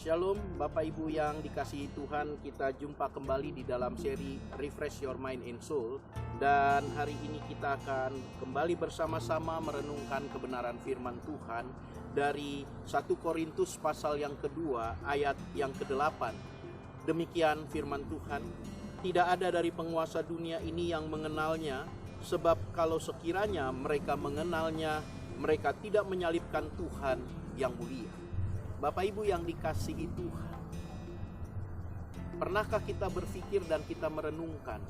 Shalom Bapak Ibu yang dikasihi Tuhan, kita jumpa kembali di dalam seri Refresh Your Mind and Soul. Dan hari ini kita akan kembali bersama-sama merenungkan kebenaran firman Tuhan dari 1 Korintus pasal yang kedua ayat yang ke-8. Demikian firman Tuhan, tidak ada dari penguasa dunia ini yang mengenalnya, sebab kalau sekiranya mereka mengenalnya, mereka tidak menyalibkan Tuhan yang mulia. Bapak Ibu yang dikasihi Tuhan, pernahkah kita berpikir dan kita merenungkan,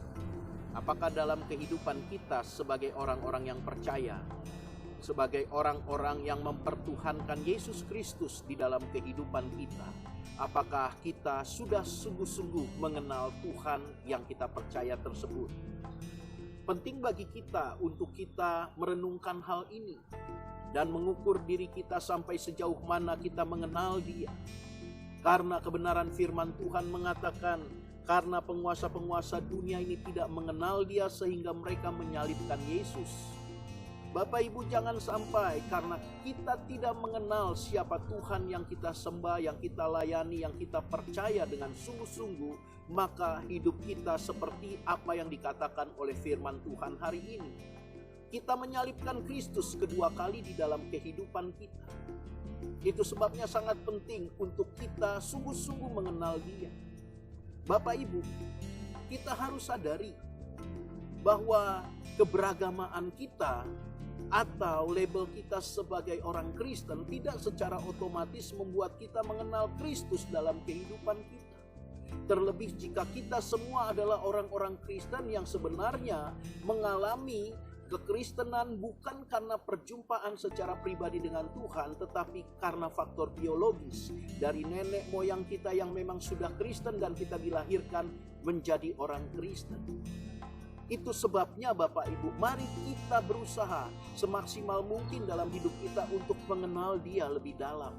apakah dalam kehidupan kita sebagai orang-orang yang percaya, sebagai orang-orang yang mempertuhankan Yesus Kristus di dalam kehidupan kita, apakah kita sudah sungguh-sungguh mengenal Tuhan yang kita percaya tersebut? Penting bagi kita untuk kita merenungkan hal ini dan mengukur diri kita sampai sejauh mana kita mengenal Dia. Karena kebenaran firman Tuhan mengatakan, karena penguasa-penguasa dunia ini tidak mengenal Dia sehingga mereka menyalibkan Yesus. Bapak Ibu, jangan sampai karena kita tidak mengenal siapa Tuhan yang kita sembah, yang kita layani, yang kita percaya dengan sungguh-sungguh, maka hidup kita seperti apa yang dikatakan oleh firman Tuhan hari ini. Kita menyalibkan Kristus kedua kali di dalam kehidupan kita. Itu sebabnya sangat penting untuk kita sungguh-sungguh mengenal Dia. Bapak Ibu, kita harus sadari bahwa keberagamaan kita atau label kita sebagai orang Kristen tidak secara otomatis membuat kita mengenal Kristus dalam kehidupan kita. Terlebih jika kita semua adalah orang-orang Kristen yang sebenarnya mengalami kekristenan bukan karena perjumpaan secara pribadi dengan Tuhan, tetapi karena faktor biologis dari nenek moyang kita yang memang sudah Kristen dan kita dilahirkan menjadi orang Kristen. Itu sebabnya Bapak Ibu, mari kita berusaha semaksimal mungkin dalam hidup kita untuk mengenal Dia lebih dalam.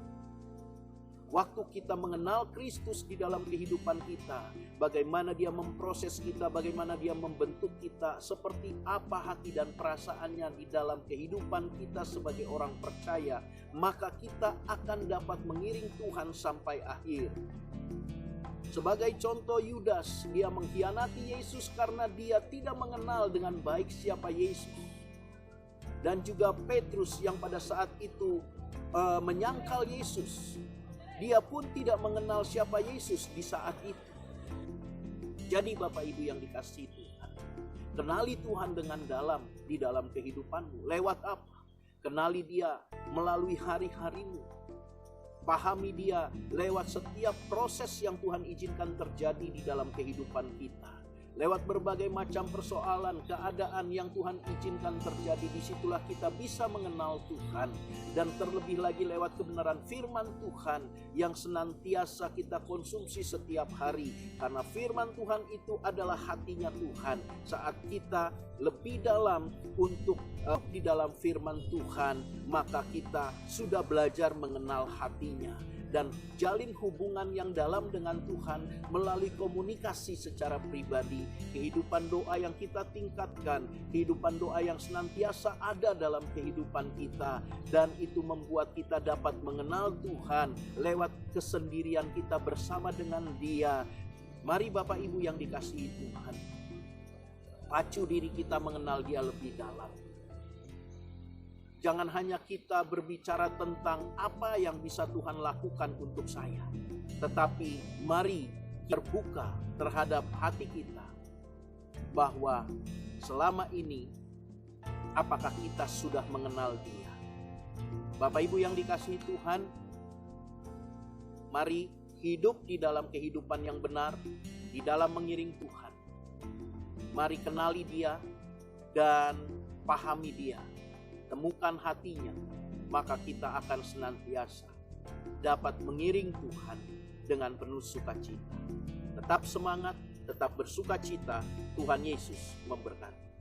Waktu kita mengenal Kristus di dalam kehidupan kita, bagaimana Dia memproses kita, bagaimana Dia membentuk kita, seperti apa hati dan perasaannya di dalam kehidupan kita sebagai orang percaya, maka kita akan dapat mengiring Tuhan sampai akhir. Sebagai contoh, Yudas, dia mengkhianati Yesus karena dia tidak mengenal dengan baik siapa Yesus. Dan juga Petrus yang pada saat itu menyangkal Yesus, dia pun tidak mengenal siapa Yesus di saat itu. Jadi Bapak Ibu yang dikasihi Tuhan, kenali Tuhan dengan dalam di dalam kehidupanmu. Lewat apa? Kenali Dia melalui hari-harimu. Pahami Dia lewat setiap proses yang Tuhan izinkan terjadi di dalam kehidupan kita. Lewat berbagai macam persoalan, keadaan yang Tuhan izinkan terjadi, disitulah kita bisa mengenal Tuhan. Dan terlebih lagi lewat kebenaran firman Tuhan yang senantiasa kita konsumsi setiap hari. Karena firman Tuhan itu adalah hatinya Tuhan. Saat kita lebih dalam untuk di dalam firman Tuhan, maka kita sudah belajar mengenal hatinya. Dan jalin hubungan yang dalam dengan Tuhan melalui komunikasi secara pribadi, kehidupan doa yang kita tingkatkan, kehidupan doa yang senantiasa ada dalam kehidupan kita, dan itu membuat kita dapat mengenal Tuhan lewat kesendirian kita bersama dengan Dia. Mari Bapak Ibu yang dikasihi Tuhan, pacu diri kita mengenal Dia lebih dalam. Jangan hanya kita berbicara tentang apa yang bisa Tuhan lakukan untuk saya, tetapi mari terbuka terhadap hati kita bahwa selama ini apakah kita sudah mengenal Dia. Bapak Ibu yang dikasihi Tuhan, mari hidup di dalam kehidupan yang benar, di dalam mengiring Tuhan. Mari kenali Dia dan pahami Dia. Temukan hatinya, maka kita akan senantiasa dapat mengiring Tuhan dengan penuh sukacita. Tetap semangat, tetap bersukacita. Tuhan Yesus memberkati.